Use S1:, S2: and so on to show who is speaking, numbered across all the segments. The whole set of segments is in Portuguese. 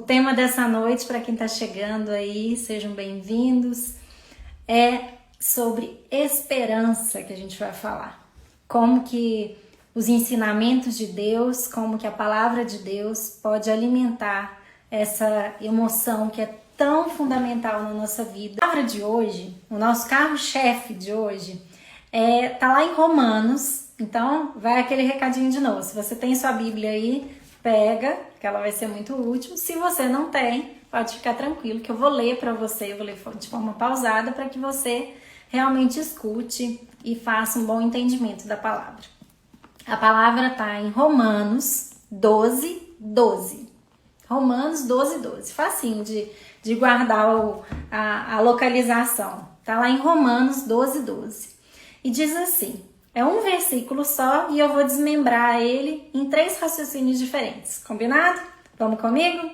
S1: tema dessa noite, para quem está chegando aí, sejam bem-vindos, é sobre esperança que a gente vai falar. Como que os ensinamentos de Deus, como que a palavra de Deus pode alimentar essa emoção que é tão fundamental na nossa vida. A palavra de hoje, o nosso carro-chefe de hoje, tá lá em Romanos. Então, vai aquele recadinho de novo. Se você tem sua Bíblia aí, pega, que ela vai ser muito útil. Se você não tem, pode ficar tranquilo que eu vou ler para você, eu vou ler de forma pausada para que você realmente escute e faça um bom entendimento da palavra. A palavra está em Romanos 12:12. Romanos 12:12. Facinho de guardar a localização. Está lá em Romanos 12:12. E diz assim, é um versículo só e eu vou desmembrar ele em 3 raciocínios diferentes. Combinado? Vamos comigo?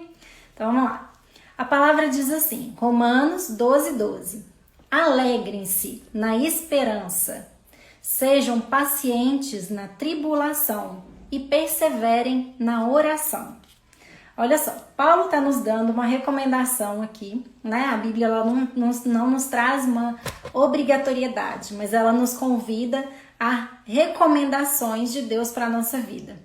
S1: Então vamos lá. A palavra diz assim, Romanos 12:12. Alegrem-se na esperança, sejam pacientes na tribulação e perseverem na oração. Olha só, Paulo está nos dando uma recomendação aqui, né? A Bíblia ela não nos traz uma obrigatoriedade, mas ela nos convida a recomendações de Deus para a nossa vida.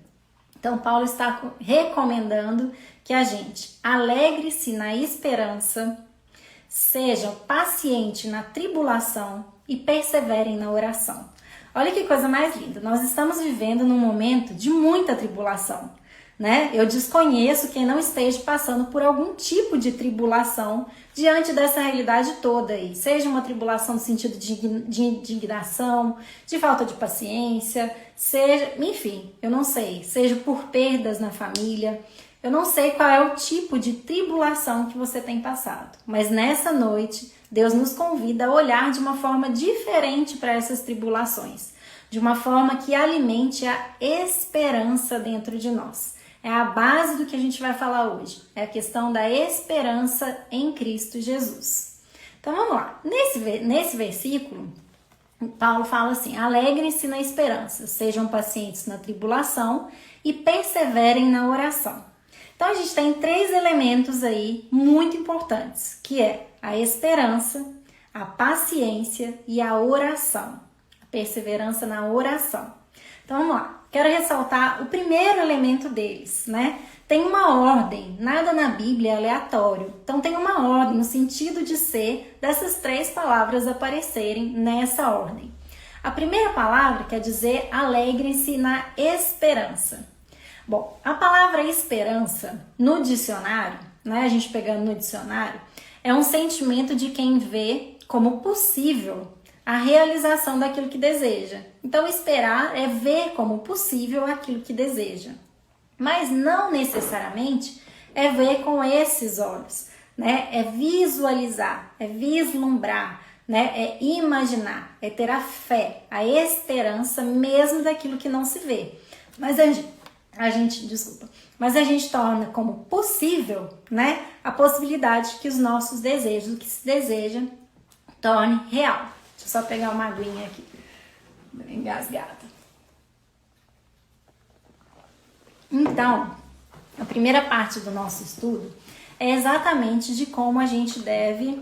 S1: Então, Paulo está recomendando que a gente alegre-se na esperança, sejam pacientes na tribulação e perseverem na oração. Olha que coisa mais linda, nós estamos vivendo num momento de muita tribulação, né? Eu desconheço quem não esteja passando por algum tipo de tribulação diante dessa realidade toda aí. Seja uma tribulação no sentido de indignação, de falta de paciência, seja, enfim, eu não sei, seja por perdas na família. Eu não sei qual é o tipo de tribulação que você tem passado, mas nessa noite Deus nos convida a olhar de uma forma diferente para essas tribulações, de uma forma que alimente a esperança dentro de nós. É a base do que a gente vai falar hoje, é a questão da esperança em Cristo Jesus. Então vamos lá, nesse versículo, Paulo fala assim, alegrem-se na esperança, sejam pacientes na tribulação e perseverem na oração. Então a gente tem 3 elementos aí muito importantes, que é a esperança, a paciência e a oração, a perseverança na oração. Então vamos lá. Quero ressaltar o primeiro elemento deles, né? Tem uma ordem, nada na Bíblia é aleatório. Então tem uma ordem, no sentido de ser dessas 3 palavras aparecerem nessa ordem. A primeira palavra quer dizer alegrem-se na esperança. Bom, a palavra esperança no dicionário, né? A gente pegando no dicionário, é um sentimento de quem vê como possível a realização daquilo que deseja. Então, esperar é ver como possível aquilo que deseja. Mas não necessariamente é ver com esses olhos, né? É visualizar, é vislumbrar, né? É imaginar, é ter a fé, a esperança mesmo daquilo que não se vê. Mas a gente torna como possível, né? A possibilidade que os nossos desejos, o que se deseja, torne real. Deixa eu só pegar uma aguinha aqui, engasgada. Então, a primeira parte do nosso estudo é exatamente de como a gente deve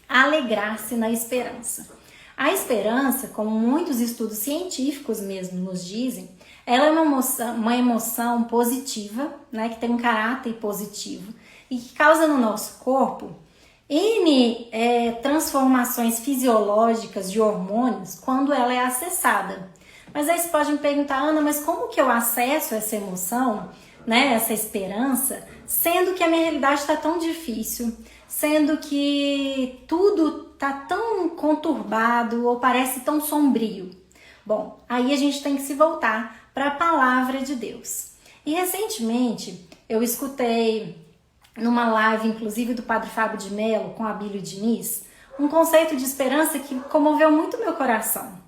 S1: alegrar-se na esperança. A esperança, como muitos estudos científicos mesmo nos dizem, ela é uma emoção positiva, né, que tem um caráter positivo e que causa no nosso corpo transformações fisiológicas de hormônios quando ela é acessada. Mas aí você pode me perguntar, Ana, mas como que eu acesso essa emoção, né, essa esperança, sendo que a minha realidade está tão difícil, sendo que tudo está tão conturbado ou parece tão sombrio? Bom, aí a gente tem que se voltar para a palavra de Deus. E recentemente eu escutei numa live, inclusive do Padre Fábio de Mello com Abílio Diniz, um conceito de esperança que comoveu muito meu coração.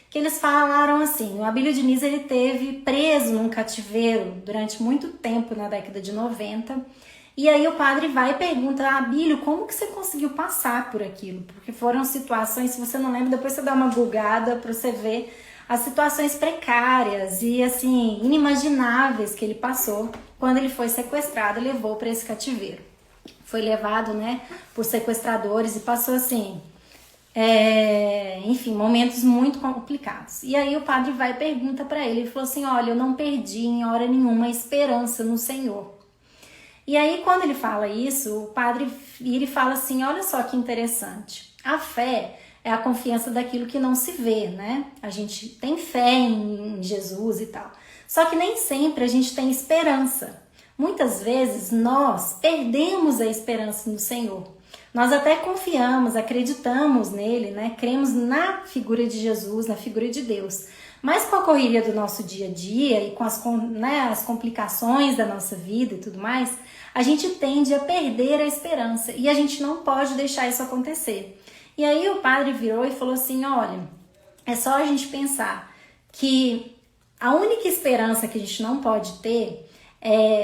S1: Que eles falaram assim, o Abílio Diniz ele teve preso num cativeiro durante muito tempo na década de 90, e aí o padre vai e pergunta, Abílio, como que você conseguiu passar por aquilo? Porque foram situações, se você não lembra, depois você dá uma bugada para você ver as situações precárias e assim inimagináveis que ele passou quando ele foi sequestrado e levou para esse cativeiro. Foi levado, né, por sequestradores e passou assim, enfim, momentos muito complicados. E aí o padre vai e pergunta para ele falou assim, olha, eu não perdi em hora nenhuma a esperança no Senhor. E aí quando ele fala isso, o padre vira e fala assim, olha só que interessante, a fé é a confiança daquilo que não se vê, né? A gente tem fé em Jesus e tal, só que nem sempre a gente tem esperança. Muitas vezes nós perdemos a esperança no Senhor. Nós até confiamos, acreditamos nele, né? Cremos na figura de Jesus, na figura de Deus. Mas com a correria do nosso dia a dia e com as complicações da nossa vida e tudo mais, a gente tende a perder a esperança e a gente não pode deixar isso acontecer. E aí o padre virou e falou assim, olha, é só a gente pensar que a única esperança que a gente não pode ter,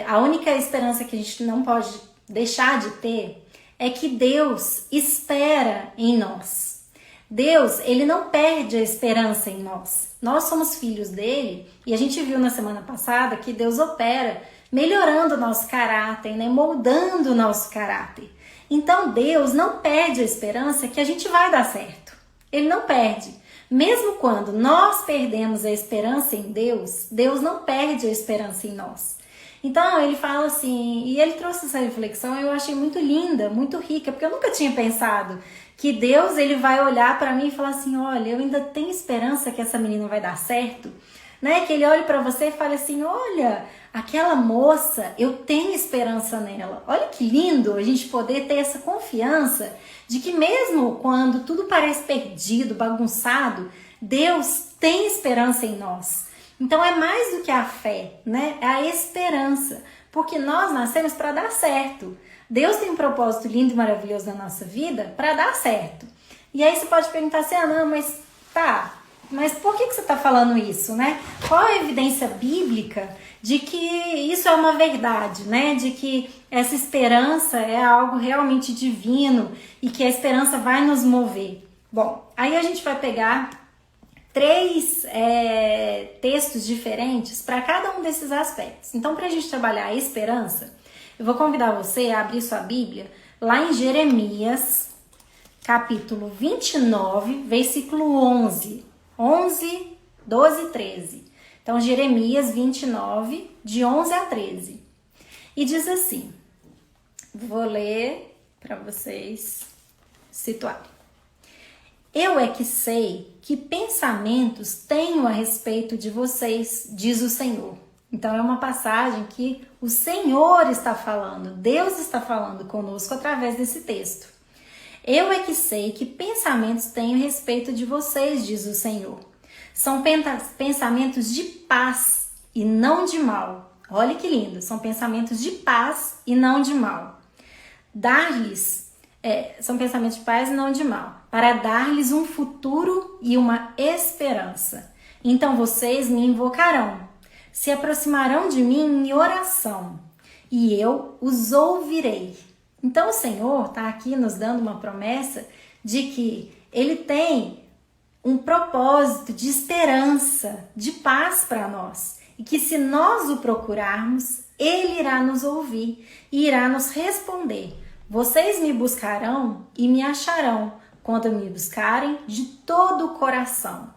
S1: a única esperança que a gente não pode deixar de ter é que Deus espera em nós. Deus, ele não perde a esperança em nós. Nós somos filhos dele e a gente viu na semana passada que Deus opera melhorando o nosso caráter, né? Moldando o nosso caráter. Então Deus não perde a esperança que a gente vai dar certo. Ele não perde. Mesmo quando nós perdemos a esperança em Deus, Deus não perde a esperança em nós. Então ele fala assim, e ele trouxe essa reflexão, eu achei muito linda, muito rica, porque eu nunca tinha pensado que Deus ele vai olhar para mim e falar assim, olha, eu ainda tenho esperança que essa menina vai dar certo, né? Que ele olhe para você e fale assim, olha, aquela moça, eu tenho esperança nela. Olha que lindo a gente poder ter essa confiança de que mesmo quando tudo parece perdido, bagunçado, Deus tem esperança em nós. Então é mais do que a fé, né? É a esperança, porque nós nascemos para dar certo. Deus tem um propósito lindo e maravilhoso na nossa vida para dar certo. E aí você pode perguntar assim, não, mas por que você está falando isso, né? Qual a evidência bíblica de que isso é uma verdade, né? De que essa esperança é algo realmente divino e que a esperança vai nos mover. Bom, aí a gente vai pegar 3 textos diferentes para cada um desses aspectos. Então, para a gente trabalhar a esperança, eu vou convidar você a abrir sua Bíblia lá em Jeremias, capítulo 29, versículo 11, 12 e 13. Então, Jeremias 29, de 11 a 13. E diz assim, vou ler para vocês situarem. Eu é que sei que pensamentos tenho a respeito de vocês, diz o Senhor. Então é uma passagem que o Senhor está falando, Deus está falando conosco através desse texto. Eu é que sei que pensamentos tenho a respeito de vocês, diz o Senhor. São pensamentos de paz e não de mal. Olha que lindo, são pensamentos de paz e não de mal. São pensamentos de paz e não de mal, para dar-lhes um futuro e uma esperança. Então vocês me invocarão, se aproximarão de mim em oração, e eu os ouvirei. Então o Senhor está aqui nos dando uma promessa de que Ele tem um propósito de esperança, de paz para nós, e que se nós o procurarmos, Ele irá nos ouvir e irá nos responder. Vocês me buscarão e me acharão quando me buscarem de todo o coração.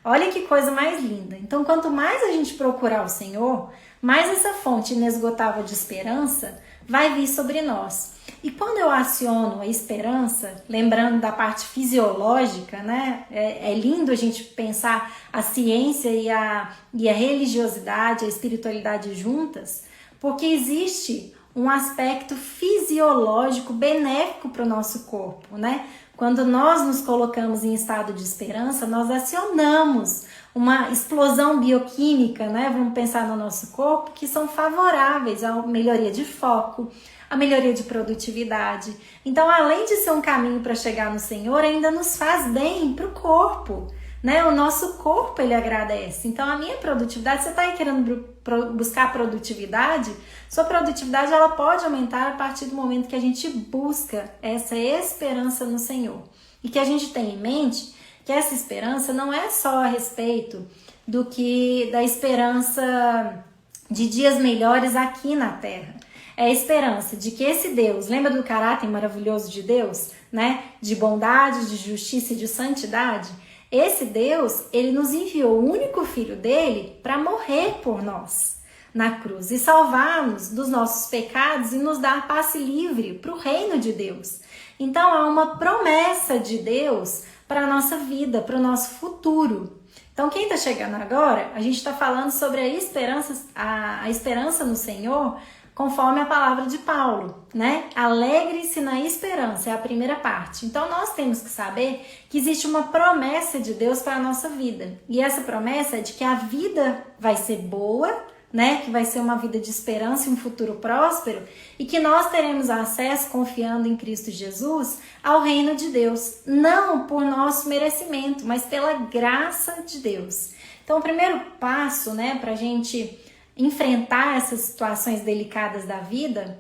S1: Olha que coisa mais linda. Então, quanto mais a gente procurar o Senhor, mais essa fonte inesgotável de esperança vai vir sobre nós. E quando eu aciono a esperança, lembrando da parte fisiológica, né? É lindo a gente pensar a ciência e a religiosidade, a espiritualidade juntas, porque existe um aspecto fisiológico benéfico para o nosso corpo, né? Quando nós nos colocamos em estado de esperança, nós acionamos uma explosão bioquímica, né? Vamos pensar no nosso corpo, que são favoráveis à melhoria de foco, à melhoria de produtividade. Então, além de ser um caminho para chegar no Senhor, ainda nos faz bem para o corpo, né? O nosso corpo, ele agradece. Então, a minha produtividade, você está aí querendo buscar produtividade? Sua produtividade, ela pode aumentar a partir do momento que a gente busca essa esperança no Senhor. E que a gente tem em mente que essa esperança não é só a respeito da esperança de dias melhores aqui na Terra. É a esperança de que esse Deus, lembra do caráter maravilhoso de Deus, né? De bondade, de justiça e de santidade? Esse Deus, ele nos enviou o único filho dele para morrer por nós na cruz e salvar-nos dos nossos pecados e nos dar passe livre para o reino de Deus. Então há uma promessa de Deus para a nossa vida, para o nosso futuro. Então quem está chegando agora, a gente está falando sobre a esperança no Senhor, conforme a palavra de Paulo, né? Alegre-se na esperança, é a primeira parte. Então nós temos que saber que existe uma promessa de Deus para a nossa vida. E essa promessa é de que a vida vai ser boa, né? Que vai ser uma vida de esperança e um futuro próspero, e que nós teremos acesso, confiando em Cristo Jesus, ao reino de Deus, não por nosso merecimento, mas pela graça de Deus. Então o primeiro passo, né, para a gente enfrentar essas situações delicadas da vida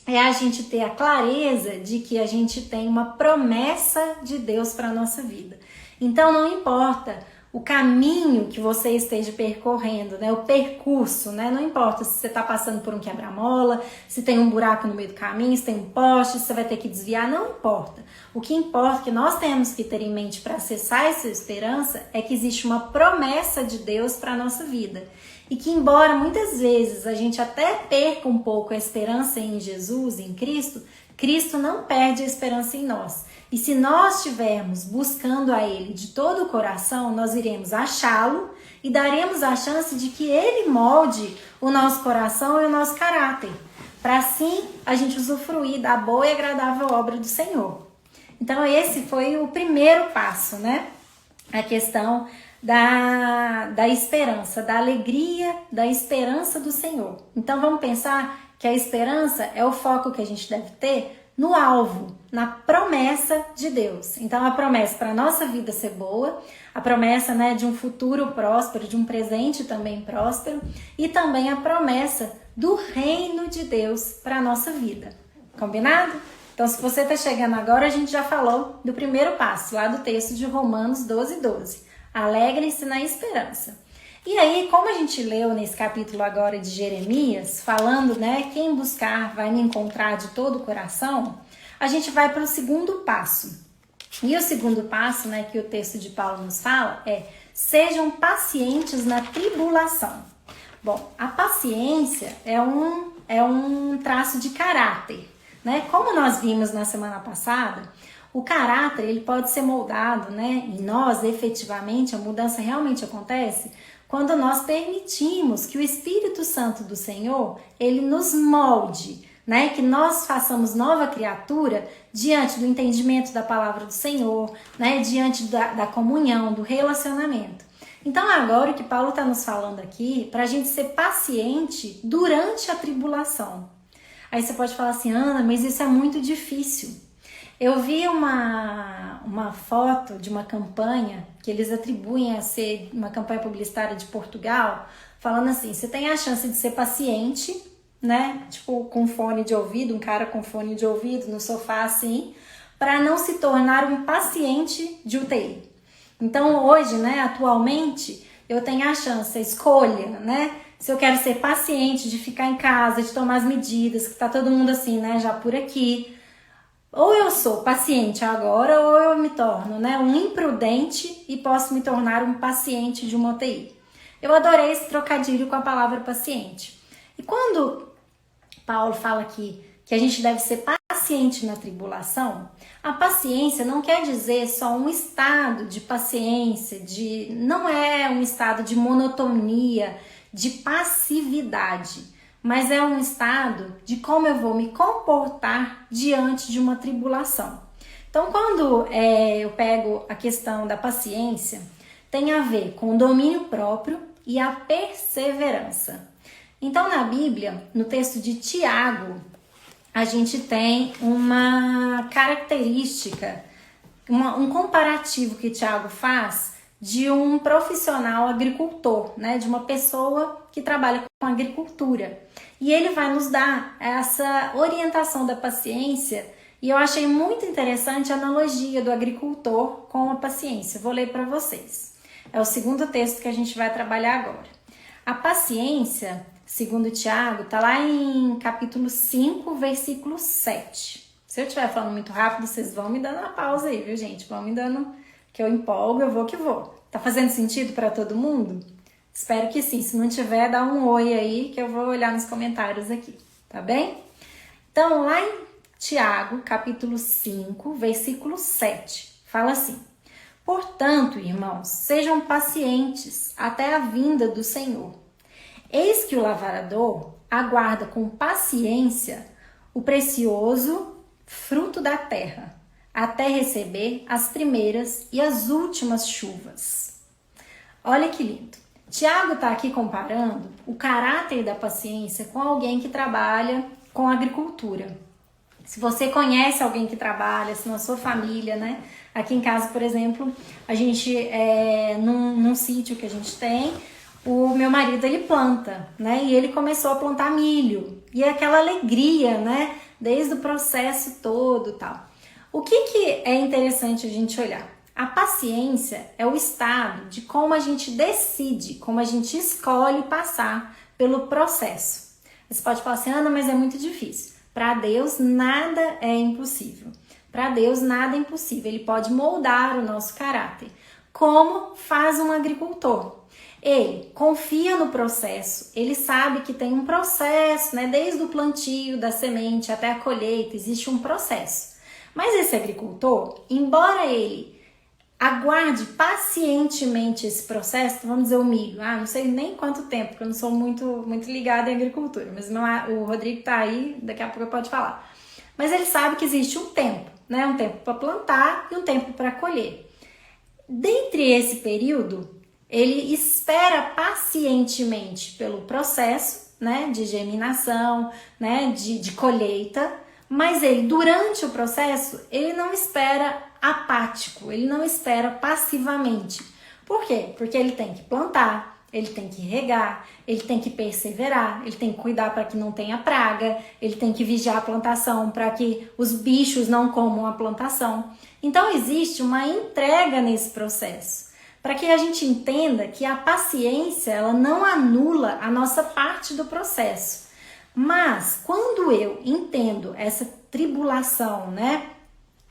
S1: é a gente ter a clareza de que a gente tem uma promessa de Deus para a nossa vida. Então não importa o caminho que você esteja percorrendo, né? O percurso, né? Não importa se você está passando por um quebra-mola, se tem um buraco no meio do caminho, se tem um poste, se você vai ter que desviar, não importa. O que importa, que nós temos que ter em mente para acessar essa esperança, é que existe uma promessa de Deus para a nossa vida. E que embora muitas vezes a gente até perca um pouco a esperança em Jesus, em Cristo, Cristo não perde a esperança em nós. E se nós estivermos buscando a Ele de todo o coração, nós iremos achá-lo e daremos a chance de que Ele molde o nosso coração e o nosso caráter, para assim a gente usufruir da boa e agradável obra do Senhor. Então esse foi o primeiro passo, né? A questão da esperança, da alegria, da esperança do Senhor. Então vamos pensar que a esperança é o foco que a gente deve ter no alvo, na promessa de Deus. Então a promessa para a nossa vida ser boa, a promessa, né, de um futuro próspero, de um presente também próspero, e também a promessa do reino de Deus para a nossa vida. Combinado? Então se você está chegando agora, a gente já falou do primeiro passo, lá do texto de Romanos 12:12. Alegrem-se na esperança. E aí, como a gente leu nesse capítulo agora de Jeremias, falando, né, quem buscar vai me encontrar de todo o coração, a gente vai para o segundo passo. E o segundo passo, né, que o texto de Paulo nos fala é: sejam pacientes na tribulação. Bom, a paciência é um traço de caráter, né? Como nós vimos na semana passada, o caráter ele pode ser moldado, né? Em nós, efetivamente, a mudança realmente acontece quando nós permitimos que o Espírito Santo do Senhor, ele nos molde, né? Que nós façamos nova criatura diante do entendimento da palavra do Senhor, né? Diante da comunhão, do relacionamento. Então agora o que Paulo está nos falando aqui, para a gente ser paciente durante a tribulação. Aí você pode falar assim: Ana, mas isso é muito difícil. Eu vi uma foto de uma campanha que eles atribuem a ser uma campanha publicitária de Portugal, falando assim: você tem a chance de ser paciente, né? Tipo, com fone de ouvido, um cara com fone de ouvido no sofá assim, para não se tornar um paciente de UTI. Então hoje, né, atualmente, eu tenho a chance, a escolha, né? Se eu quero ser paciente de ficar em casa, de tomar as medidas, que tá todo mundo assim, né, já por aqui. Ou eu sou paciente agora, ou eu me torno, né, um imprudente e posso me tornar um paciente de uma UTI. Eu adorei esse trocadilho com a palavra paciente. E quando Paulo fala aqui que a gente deve ser paciente na tribulação, a paciência não quer dizer só um estado de paciência, não é um estado de monotonia, de passividade, mas é um estado de como eu vou me comportar diante de uma tribulação. Então, quando eu pego a questão da paciência, tem a ver com o domínio próprio e a perseverança. Então, na Bíblia, no texto de Tiago, a gente tem uma característica, um comparativo que Tiago faz de um profissional agricultor, né, de uma pessoa que trabalha com agricultura. E ele vai nos dar essa orientação da paciência E eu achei muito interessante a analogia do agricultor com a paciência. Vou ler para vocês. É o segundo texto que a gente vai trabalhar agora. A paciência, segundo Tiago, está lá em capítulo 5, versículo 7. Se eu estiver falando muito rápido, vocês vão me dando uma pausa aí, viu, gente? Vão me dando, que eu empolgo, eu vou que vou. Tá fazendo sentido para todo mundo? Espero que sim. Se não tiver, dá um oi aí, que eu vou olhar nos comentários aqui, tá bem? Então, lá em Tiago, capítulo 5, versículo 7, fala assim: portanto, irmãos, sejam pacientes até a vinda do Senhor. Eis que o lavrador aguarda com paciência o precioso fruto da terra, até receber as primeiras e as últimas chuvas. Olha que lindo. Tiago está aqui comparando o caráter da paciência com alguém que trabalha com agricultura. Se você conhece alguém que trabalha, se na sua família, né? Aqui em casa, por exemplo, a gente, num sítio que a gente tem, o meu marido, ele planta, né? E ele começou a plantar milho. E é aquela alegria, né? Desde o processo todo e tal. O que é interessante a gente olhar? A paciência é o estado de como a gente decide, como a gente escolhe passar pelo processo. Você pode falar assim, Ana, mas é muito difícil. Para Deus, nada é impossível. Para Deus, nada é impossível. Ele pode moldar o nosso caráter. Como faz um agricultor? Ele confia no processo. Ele sabe que tem um processo, né? Desde o plantio da semente até a colheita, existe um processo. Mas esse agricultor, embora ele aguarde pacientemente esse processo, vamos dizer o milho, não sei nem quanto tempo, porque eu não sou muito ligada em agricultura, mas o Rodrigo tá aí, daqui a pouco pode falar. Mas ele sabe que existe um tempo, né? Um tempo para plantar e um tempo para colher. Dentre esse período, ele espera pacientemente pelo processo, né? De germinação, né? De colheita, mas ele, durante o processo, ele não espera apático, ele não espera passivamente. Por quê? Porque ele tem que plantar, ele tem que regar, ele tem que perseverar, ele tem que cuidar para que não tenha praga, ele tem que vigiar a plantação para que os bichos não comam a plantação. Então existe uma entrega nesse processo, para que a gente entenda que a paciência, ela não anula a nossa parte do processo. Mas quando eu entendo essa tribulação, né?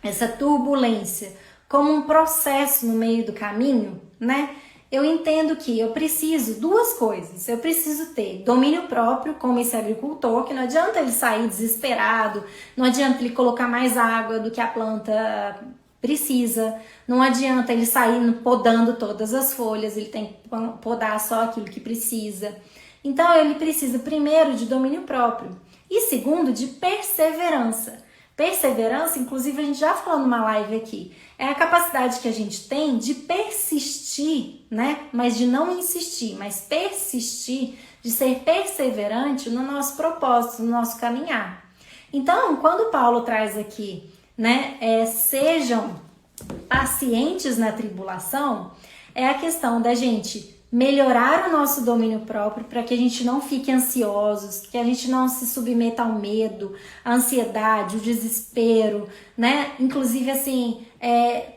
S1: Essa turbulência como um processo no meio do caminho, né? Eu entendo que eu preciso duas coisas. Eu preciso ter domínio próprio, como esse agricultor, que não adianta ele sair desesperado, não adianta ele colocar mais água do que a planta precisa, não adianta ele sair podando todas as folhas, ele tem que podar só aquilo que precisa. Então ele precisa primeiro de domínio próprio e segundo de perseverança. Perseverança, inclusive a gente já falou numa live aqui, é a capacidade que a gente tem de persistir, né? Mas de não insistir, mas persistir, de ser perseverante no nosso propósito, no nosso caminhar. Então, quando Paulo traz aqui, né, sejam pacientes na tribulação, é a questão da gente melhorar o nosso domínio próprio para que a gente não fique ansiosos, que a gente não se submeta ao medo, à ansiedade, o desespero, né? Inclusive, assim,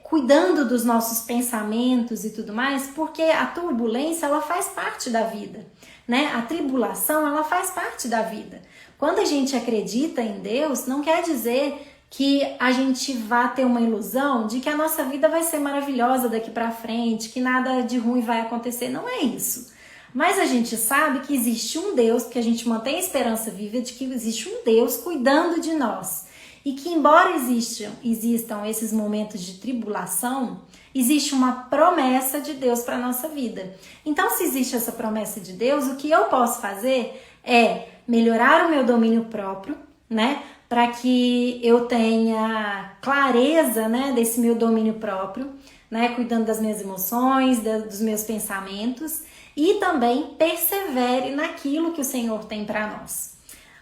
S1: cuidando dos nossos pensamentos e tudo mais, porque a turbulência, ela faz parte da vida, né? A tribulação, ela faz parte da vida. Quando a gente acredita em Deus, não quer dizer que a gente vá ter uma ilusão de que a nossa vida vai ser maravilhosa daqui para frente, que nada de ruim vai acontecer. Não é isso. Mas a gente sabe que existe um Deus, que a gente mantém a esperança viva de que existe um Deus cuidando de nós. E que embora existam esses momentos de tribulação, existe uma promessa de Deus para a nossa vida. Então, se existe essa promessa de Deus, o que eu posso fazer é melhorar o meu domínio próprio, né? Para que eu tenha clareza, né, desse meu domínio próprio, né, cuidando das minhas emoções, dos meus pensamentos e também persevere naquilo que o Senhor tem para nós.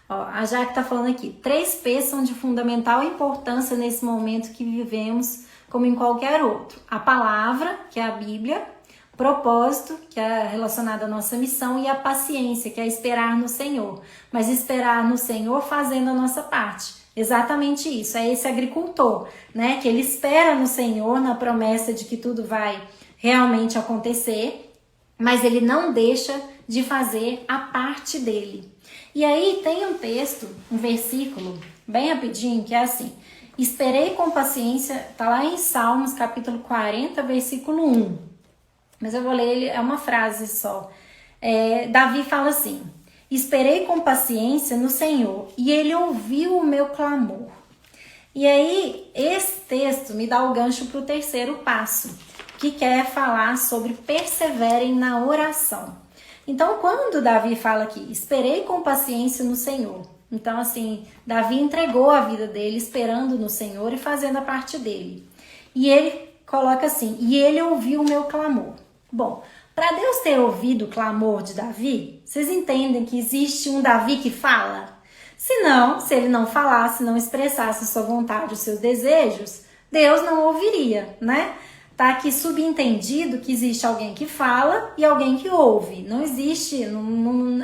S1: Ó, a Jaque está falando aqui, 3 P's são de fundamental importância nesse momento que vivemos, como em qualquer outro. A palavra, que é a Bíblia, propósito, que é relacionado à nossa missão, e a paciência, que é esperar no Senhor. Mas esperar no Senhor fazendo a nossa parte, Exatamente isso, é esse agricultor, né? Que ele espera no Senhor, na promessa de que tudo vai realmente acontecer, mas ele não deixa de fazer a parte dele. E aí tem um texto, um versículo, bem rapidinho, que é assim: esperei com paciência, tá lá em Salmos, capítulo 40, versículo 1. Mas eu vou ler ele, é uma frase só. Davi fala assim: esperei com paciência no Senhor e ele ouviu o meu clamor. E aí, esse texto me dá o gancho para o terceiro passo, que quer falar sobre perseverem na oração. Então, quando Davi fala aqui, esperei com paciência no Senhor. Então, assim, Davi entregou a vida dele esperando no Senhor e fazendo a parte dele. E ele coloca assim: e ele ouviu o meu clamor. Bom, para Deus ter ouvido o clamor de Davi, vocês entendem que existe um Davi que fala? Senão, se ele não falasse, não expressasse sua vontade, os seus desejos, Deus não ouviria, né? Tá aqui subentendido que existe alguém que fala e alguém que ouve. Não existe,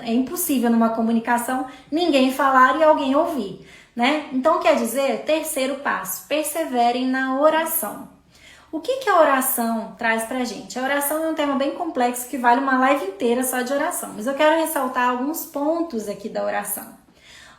S1: é impossível numa comunicação ninguém falar e alguém ouvir, né? Então quer dizer, terceiro passo, perseverem na oração. O que a oração traz pra gente? A oração é um tema bem complexo que vale uma live inteira só de oração, mas eu quero ressaltar alguns pontos aqui da oração.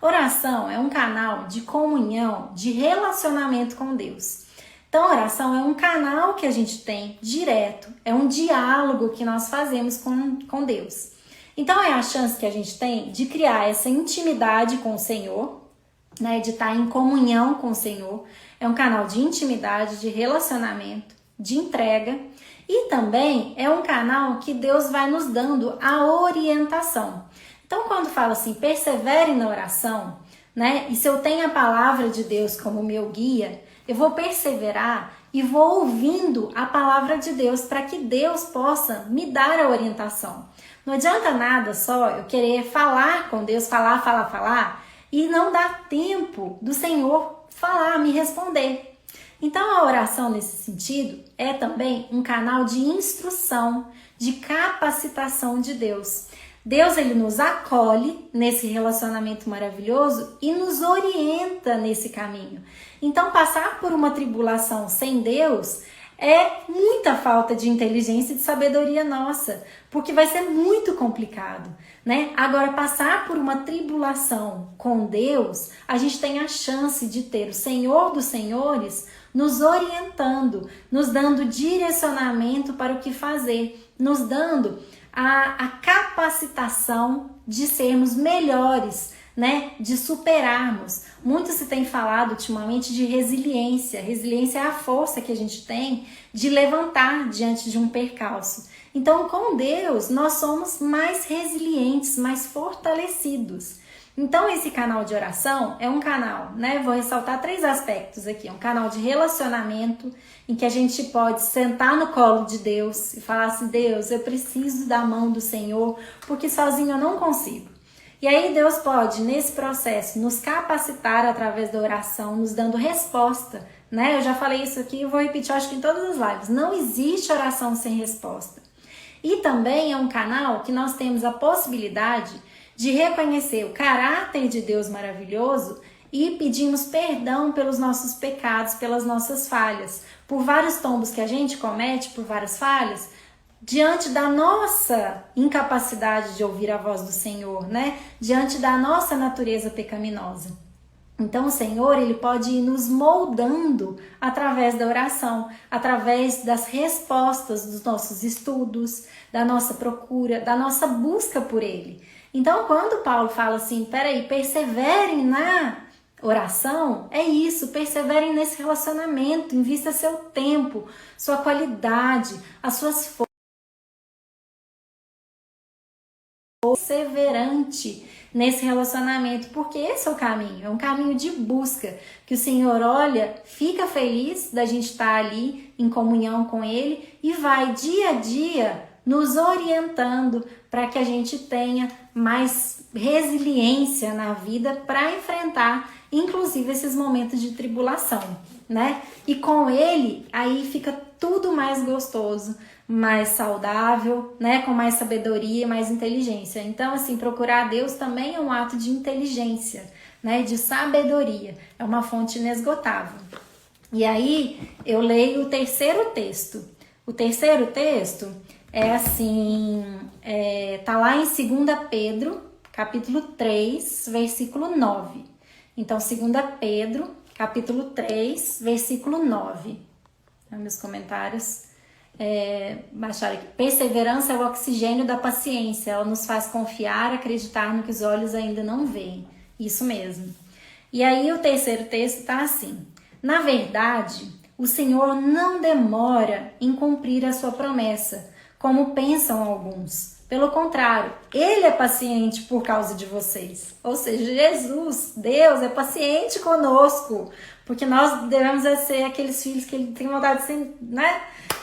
S1: Oração é um canal de comunhão, de relacionamento com Deus. Então, a oração é um canal que a gente tem direto, é um diálogo que nós fazemos com Deus. Então, é a chance que a gente tem de criar essa intimidade com o Senhor, né, de estar em comunhão com o Senhor. É um canal de intimidade, de relacionamento, de entrega. E também é um canal que Deus vai nos dando a orientação. Então, quando fala assim, persevere na oração, né? E se eu tenho a palavra de Deus como meu guia, eu vou perseverar e vou ouvindo a palavra de Deus para que Deus possa me dar a orientação. Não adianta nada só eu querer falar com Deus, falar e não dar tempo do Senhor falar, me responder. Então a oração nesse sentido é também um canal de instrução, de capacitação de Deus. Deus, ele nos acolhe nesse relacionamento maravilhoso e nos orienta nesse caminho. Então, passar por uma tribulação sem Deus é muita falta de inteligência e de sabedoria nossa, porque vai ser muito complicado, né? Agora, passar por uma tribulação com Deus, a gente tem a chance de ter o Senhor dos Senhores nos orientando, nos dando direcionamento para o que fazer, nos dando a capacitação de sermos melhores, né? De superarmos. Muito se tem falado ultimamente de resiliência. Resiliência é a força que a gente tem de levantar diante de um percalço. Então, com Deus, nós somos mais resilientes, mais fortalecidos. Então, esse canal de oração é um canal, né? Vou ressaltar 3 aspectos aqui. É um canal de relacionamento, em que a gente pode sentar no colo de Deus e falar assim: Deus, eu preciso da mão do Senhor, porque sozinho eu não consigo. E aí Deus pode, nesse processo, nos capacitar através da oração, nos dando resposta, né? Eu já falei isso aqui e vou repetir, acho que em todas as lives. Não existe oração sem resposta. E também é um canal que nós temos a possibilidade de reconhecer o caráter de Deus maravilhoso e pedimos perdão pelos nossos pecados, pelas nossas falhas, por vários tombos que a gente comete, por várias falhas, diante da nossa incapacidade de ouvir a voz do Senhor, né? Diante da nossa natureza pecaminosa. Então o Senhor, ele pode ir nos moldando através da oração, através das respostas dos nossos estudos, da nossa procura, da nossa busca por ele. Então, quando Paulo fala assim, peraí, perseverem na oração, é isso, perseverem nesse relacionamento, invista seu tempo, sua qualidade, as suas forças, perseverante nesse relacionamento, porque esse é o caminho, é um caminho de busca, que o Senhor olha, fica feliz da gente estar ali em comunhão com Ele e vai dia a dia nos orientando para que a gente tenha mais resiliência na vida para enfrentar, inclusive, esses momentos de tribulação, né? E com Ele, aí fica tudo mais gostoso, mais saudável, né? Com mais sabedoria, mais inteligência. Então, assim, procurar Deus também é um ato de inteligência, né, de sabedoria. É uma fonte inesgotável. E aí eu leio o terceiro texto. O terceiro texto é assim, tá lá em 2 Pedro, capítulo 3, versículo 9. Então, 2 Pedro, capítulo 3, versículo 9. Meus comentários baixaram aqui. Perseverança é o oxigênio da paciência. Ela nos faz confiar, acreditar no que os olhos ainda não veem. Isso mesmo. E aí o terceiro texto tá assim. Na verdade, o Senhor não demora em cumprir a sua promessa, como pensam alguns. Pelo contrário, Ele é paciente por causa de vocês. Ou seja, Jesus, Deus, é paciente conosco, porque nós devemos ser aqueles filhos que Ele tem vontade de ser, né?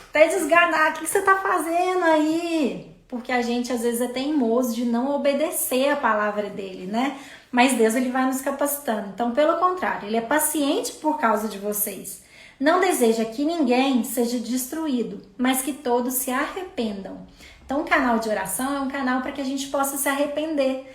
S1: Até desganar. O que você está fazendo aí? Porque a gente às vezes é teimoso de não obedecer a palavra dele, né? Mas Deus, ele vai nos capacitando. Então, pelo contrário, ele é paciente por causa de vocês. Não deseja que ninguém seja destruído, mas que todos se arrependam. Então, o canal de oração é um canal para que a gente possa se arrepender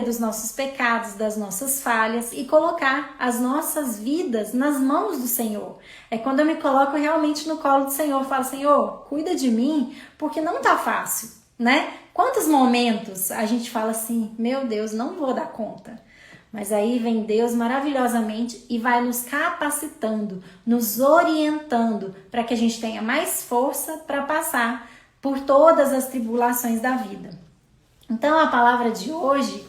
S1: dos nossos pecados, das nossas falhas e colocar as nossas vidas nas mãos do Senhor. É quando eu me coloco realmente no colo do Senhor, falo, Senhor, cuida de mim, porque não tá fácil, né? Quantos momentos a gente fala assim, meu Deus, não vou dar conta. Mas aí vem Deus maravilhosamente e vai nos capacitando, nos orientando para que a gente tenha mais força para passar por todas as tribulações da vida. Então a palavra de hoje,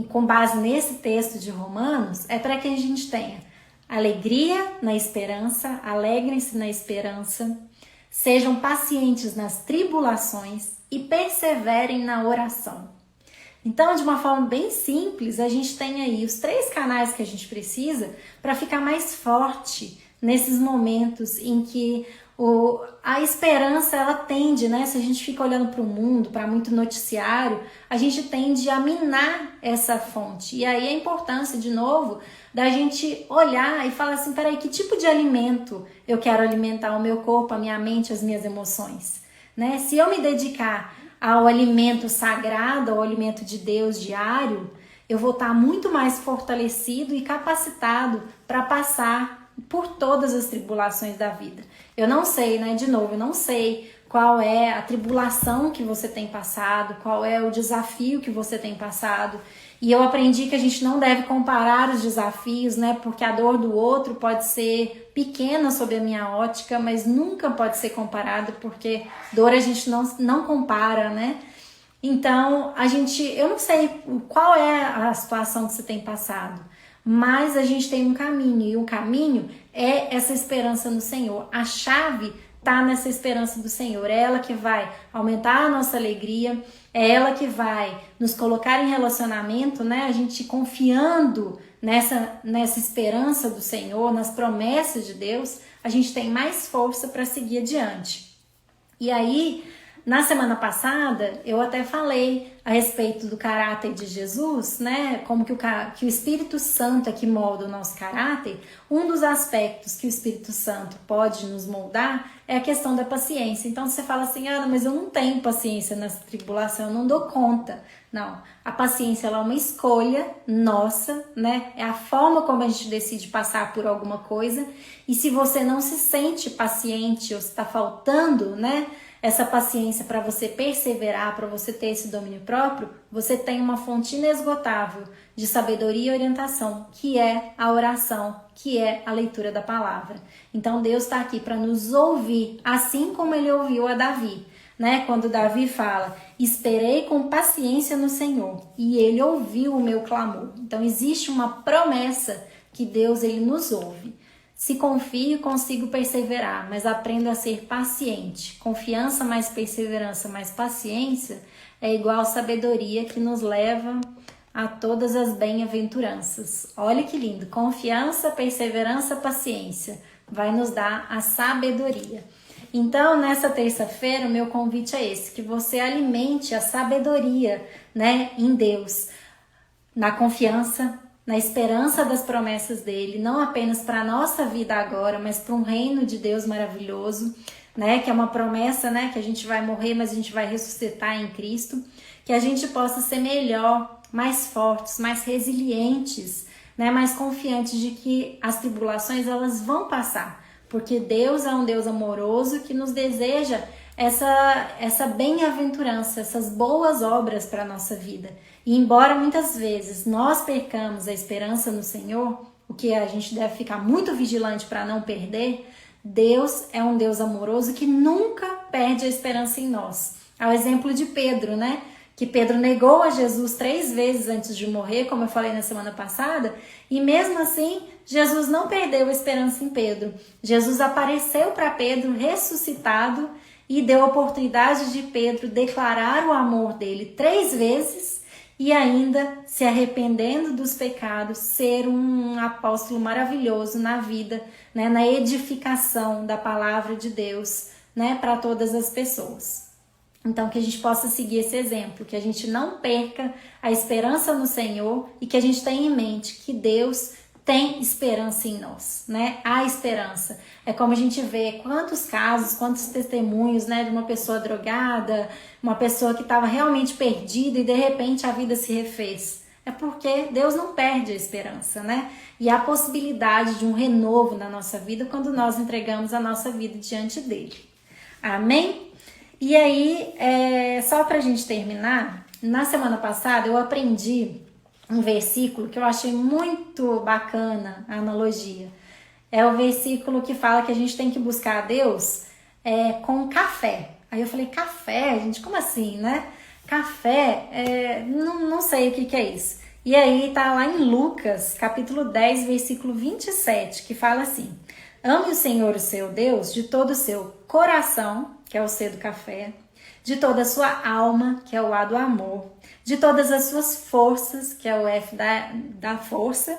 S1: com base nesse texto de Romanos, é para que a gente tenha alegria na esperança, alegrem-se na esperança, sejam pacientes nas tribulações e perseverem na oração. Então, de uma forma bem simples, a gente tem aí os 3 canais que a gente precisa para ficar mais forte nesses momentos em que a esperança, ela tende, né? Se a gente fica olhando para o mundo, para muito noticiário, a gente tende a minar essa fonte. E aí a importância, de novo, da gente olhar e falar assim, peraí, que tipo de alimento eu quero alimentar o meu corpo, a minha mente, as minhas emoções? Né? Se eu me dedicar ao alimento sagrado, ao alimento de Deus diário, eu vou estar muito mais fortalecido e capacitado para passar por todas as tribulações da vida. Eu não sei, né? De novo, eu não sei qual é a tribulação que você tem passado, qual é o desafio que você tem passado. E eu aprendi que a gente não deve comparar os desafios, né? Porque a dor do outro pode ser pequena sob a minha ótica, mas nunca pode ser comparada, porque dor a gente não compara, né? Então, eu não sei qual é a situação que você tem passado, mas a gente tem um caminho, e o caminho é essa esperança no Senhor. A chave tá nessa esperança do Senhor. É ela que vai aumentar a nossa alegria, é ela que vai nos colocar em relacionamento, né? A gente confiando nessa esperança do Senhor, nas promessas de Deus, a gente tem mais força para seguir adiante. E aí, na semana passada, eu até falei a respeito do caráter de Jesus, né? Como que o Espírito Santo é que molda o nosso caráter. Um dos aspectos que o Espírito Santo pode nos moldar é a questão da paciência. Então você fala assim, Ana, mas eu não tenho paciência nessa tribulação, eu não dou conta. Não, a paciência ela é uma escolha nossa, né? É a forma como a gente decide passar por alguma coisa. E se você não se sente paciente ou está faltando, né? Essa paciência para você perseverar, para você ter esse domínio próprio, você tem uma fonte inesgotável de sabedoria e orientação, que é a oração, que é a leitura da palavra. Então Deus está aqui para nos ouvir, assim como ele ouviu a Davi, né? Quando Davi fala, esperei com paciência no Senhor e ele ouviu o meu clamor. Então existe uma promessa que Deus ele nos ouve. Se confio, consigo perseverar, mas aprendo a ser paciente. Confiança mais perseverança mais paciência é igual sabedoria que nos leva a todas as bem-aventuranças. Olha que lindo! Confiança, perseverança, paciência vai nos dar a sabedoria. Então, nessa terça-feira, o meu convite é esse, que você alimente a sabedoria, né, em Deus, na confiança, na esperança das promessas dele, não apenas para a nossa vida agora, mas para um reino de Deus maravilhoso, né? Que é uma promessa, né? Que a gente vai morrer, mas a gente vai ressuscitar em Cristo. Que a gente possa ser melhor, mais fortes, mais resilientes né? Mas confiante de que as tribulações elas vão passar, porque Deus é um Deus amoroso que nos deseja essa bem-aventurança, essas boas obras para a nossa vida. E embora muitas vezes nós percamos a esperança no Senhor, o que a gente deve ficar muito vigilante para não perder, Deus é um Deus amoroso que nunca perde a esperança em nós. Ao exemplo de Pedro, né? Que Pedro negou a Jesus 3 vezes antes de morrer, como eu falei na semana passada, e mesmo assim, Jesus não perdeu a esperança em Pedro. Jesus apareceu para Pedro ressuscitado e deu a oportunidade de Pedro declarar o amor dele 3 vezes e ainda, se arrependendo dos pecados, ser um apóstolo maravilhoso na vida, né, na edificação da palavra de Deus, né, para todas as pessoas. Então, que a gente possa seguir esse exemplo, que a gente não perca a esperança no Senhor e que a gente tenha em mente que Deus tem esperança em nós, né? Há esperança. É como a gente vê quantos casos, quantos testemunhos, né, de uma pessoa drogada, uma pessoa que estava realmente perdida e de repente a vida se refez. É porque Deus não perde a esperança, né? E há a possibilidade de um renovo na nossa vida quando nós entregamos a nossa vida diante dele. Amém? E aí, só pra gente terminar, na semana passada eu aprendi um versículo que eu achei muito bacana, a analogia. É o versículo que fala que a gente tem que buscar a Deus com café. Aí eu falei, café, gente, como assim, né? Café, não sei o que é isso. E aí tá lá em Lucas, capítulo 10, versículo 27, que fala assim: ame o Senhor, o seu Deus, de todo o seu coração, que é o C do café, de toda a sua alma, que é o A do amor, de todas as suas forças, que é o F da força,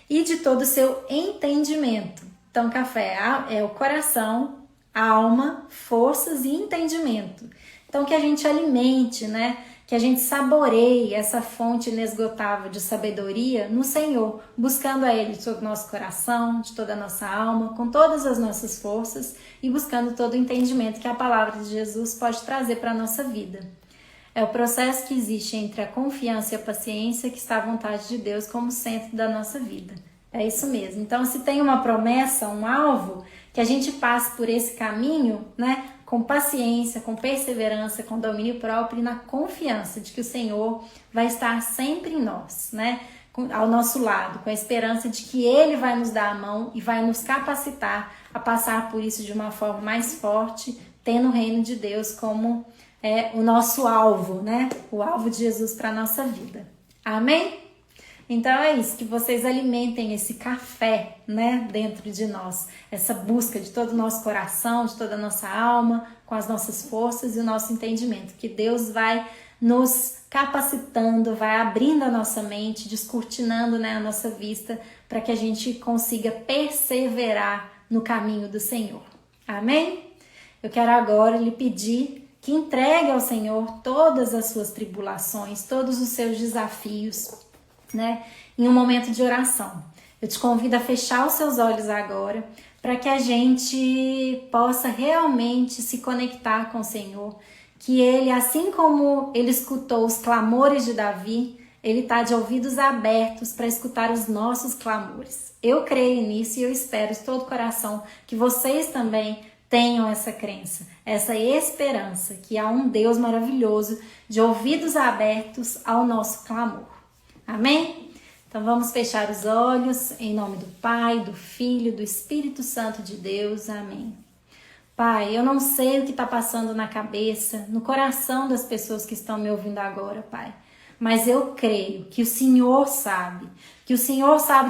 S1: e de todo o seu entendimento. Então, café é o coração, alma, forças e entendimento. Então, que a gente alimente, né? Que a gente saboreie essa fonte inesgotável de sabedoria no Senhor, buscando a Ele de todo o nosso coração, de toda a nossa alma, com todas as nossas forças e buscando todo o entendimento que a palavra de Jesus pode trazer para a nossa vida. É o processo que existe entre a confiança e a paciência que está à vontade de Deus como centro da nossa vida. É isso mesmo. Então, se tem uma promessa, um alvo, que a gente passe por esse caminho, né? Com paciência, com perseverança, com domínio próprio e na confiança de que o Senhor vai estar sempre em nós, né? Ao nosso lado, com a esperança de que Ele vai nos dar a mão e vai nos capacitar a passar por isso de uma forma mais forte, tendo o reino de Deus como o nosso alvo, né? O alvo de Jesus para a nossa vida. Amém? Então é isso, que vocês alimentem esse café, né, dentro de nós, essa busca de todo o nosso coração, de toda a nossa alma, com as nossas forças e o nosso entendimento, que Deus vai nos capacitando, vai abrindo a nossa mente, descortinando, né, a nossa vista, para que a gente consiga perseverar no caminho do Senhor. Amém? Eu quero agora lhe pedir que entregue ao Senhor todas as suas tribulações, todos os seus desafios, né, em um momento de oração. Eu te convido a fechar os seus olhos agora, para que a gente possa realmente se conectar com o Senhor, que Ele, assim como Ele escutou os clamores de Davi, Ele está de ouvidos abertos para escutar os nossos clamores. Eu creio nisso e eu espero de todo o coração que vocês também tenham essa crença, essa esperança, que há um Deus maravilhoso de ouvidos abertos ao nosso clamor. Amém? Então vamos fechar os olhos em nome do Pai, do Filho, do Espírito Santo de Deus. Amém. Pai, eu não sei o que está passando na cabeça, no coração das pessoas que estão me ouvindo agora, Pai. Mas eu creio que o Senhor sabe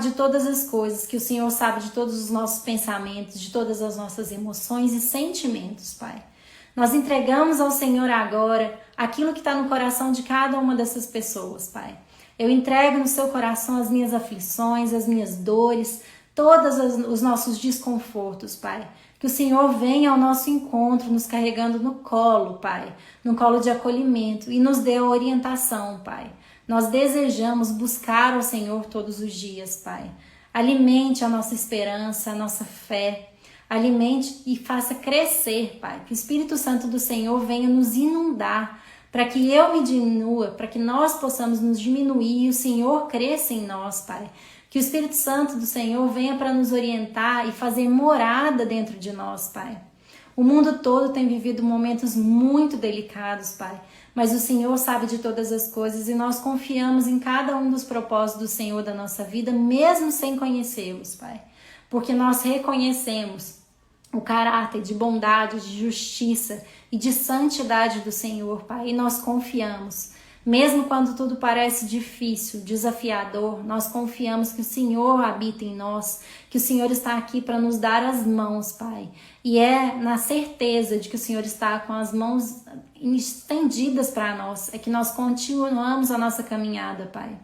S1: de todas as coisas, que o Senhor sabe de todos os nossos pensamentos, de todas as nossas emoções e sentimentos, Pai. Nós entregamos ao Senhor agora aquilo que está no coração de cada uma dessas pessoas, Pai. Eu entrego no seu coração as minhas aflições, as minhas dores, todos os nossos desconfortos, Pai. Que o Senhor venha ao nosso encontro, nos carregando no colo, Pai, no colo de acolhimento e nos dê a orientação, Pai. Nós desejamos buscar o Senhor todos os dias, Pai. Alimente a nossa esperança, a nossa fé. Alimente e faça crescer, Pai. Que o Espírito Santo do Senhor venha nos inundar, para que eu me diminua, para que nós possamos nos diminuir e o Senhor cresça em nós, Pai. Que o Espírito Santo do Senhor venha para nos orientar e fazer morada dentro de nós, Pai. O mundo todo tem vivido momentos muito delicados, Pai, mas o Senhor sabe de todas as coisas e nós confiamos em cada um dos propósitos do Senhor da nossa vida, mesmo sem conhecê-los, Pai, porque nós reconhecemos o caráter de bondade, de justiça e de santidade do Senhor, Pai, e nós confiamos. Mesmo quando tudo parece difícil, desafiador, nós confiamos que o Senhor habita em nós, que o Senhor está aqui para nos dar as mãos, Pai. E é na certeza de que o Senhor está com as mãos estendidas para nós, é que nós continuamos a nossa caminhada, Pai.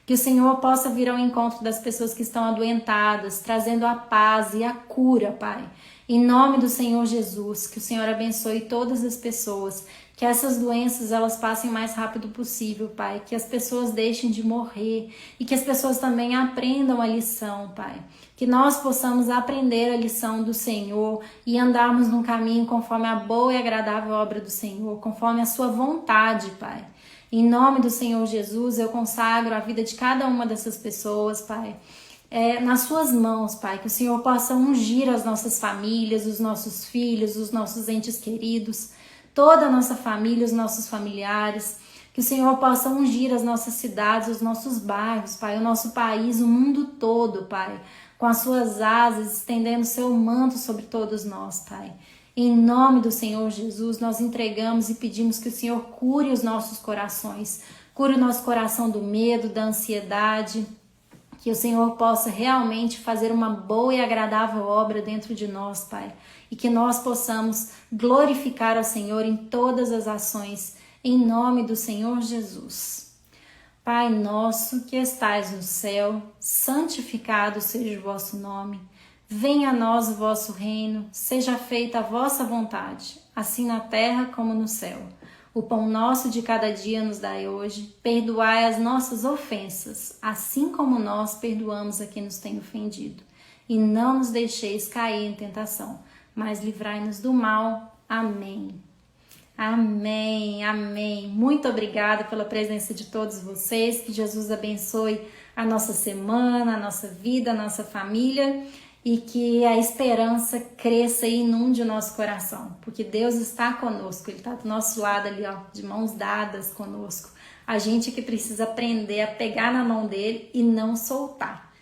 S1: Que o Senhor possa vir ao encontro das pessoas que estão adoentadas, trazendo a paz e a cura, Pai. Em nome do Senhor Jesus, que o Senhor abençoe todas as pessoas, que essas doenças elas passem o mais rápido possível, Pai, que as pessoas deixem de morrer e que as pessoas também aprendam a lição, Pai. Que nós possamos aprender a lição do Senhor e andarmos num caminho conforme a boa e agradável obra do Senhor, conforme a sua vontade, Pai. Em nome do Senhor Jesus, eu consagro a vida de cada uma dessas pessoas, Pai, nas suas mãos, Pai, que o Senhor possa ungir as nossas famílias, os nossos filhos, os nossos entes queridos, toda a nossa família, os nossos familiares, que o Senhor possa ungir as nossas cidades, os nossos bairros, Pai, o nosso país, o mundo todo, Pai, com as suas asas, estendendo o seu manto sobre todos nós, Pai. Em nome do Senhor Jesus, nós entregamos e pedimos que o Senhor cure os nossos corações, cure o nosso coração do medo, da ansiedade, que o Senhor possa realmente fazer uma boa e agradável obra dentro de nós, Pai, e que nós possamos glorificar ao Senhor em todas as ações, em nome do Senhor Jesus. Pai nosso que estais no céu, santificado seja o vosso nome. Venha a nós o vosso reino, seja feita a vossa vontade, assim na terra como no céu. O pão nosso de cada dia nos dai hoje, perdoai as nossas ofensas, assim como nós perdoamos a quem nos tem ofendido. E não nos deixeis cair em tentação, mas livrai-nos do mal. Amém. Amém, amém. Muito obrigada pela presença de todos vocês, que Jesus abençoe a nossa semana, a nossa vida, a nossa família, e que a esperança cresça e inunde o nosso coração, porque Deus está conosco, Ele está do nosso lado ali, ó, de mãos dadas conosco. A gente que precisa aprender a pegar na mão dele e não soltar.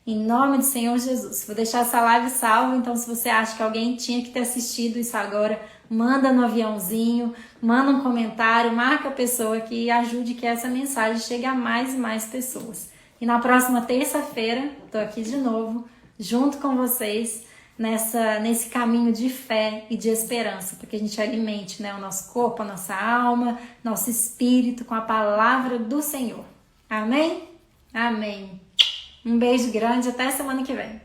S1: Em nome do Senhor Jesus. Vou deixar essa live salva, então se você acha que alguém tinha que ter assistido isso agora, manda no aviãozinho, manda um comentário, marca a pessoa que ajude que essa mensagem chegue a mais e mais pessoas. E na próxima terça-feira, tô aqui de novo, junto com vocês, nesse caminho de fé e de esperança, para que a gente alimente, né, o nosso corpo, a nossa alma, nosso espírito com a palavra do Senhor. Amém? Amém. Um beijo grande, até semana que vem.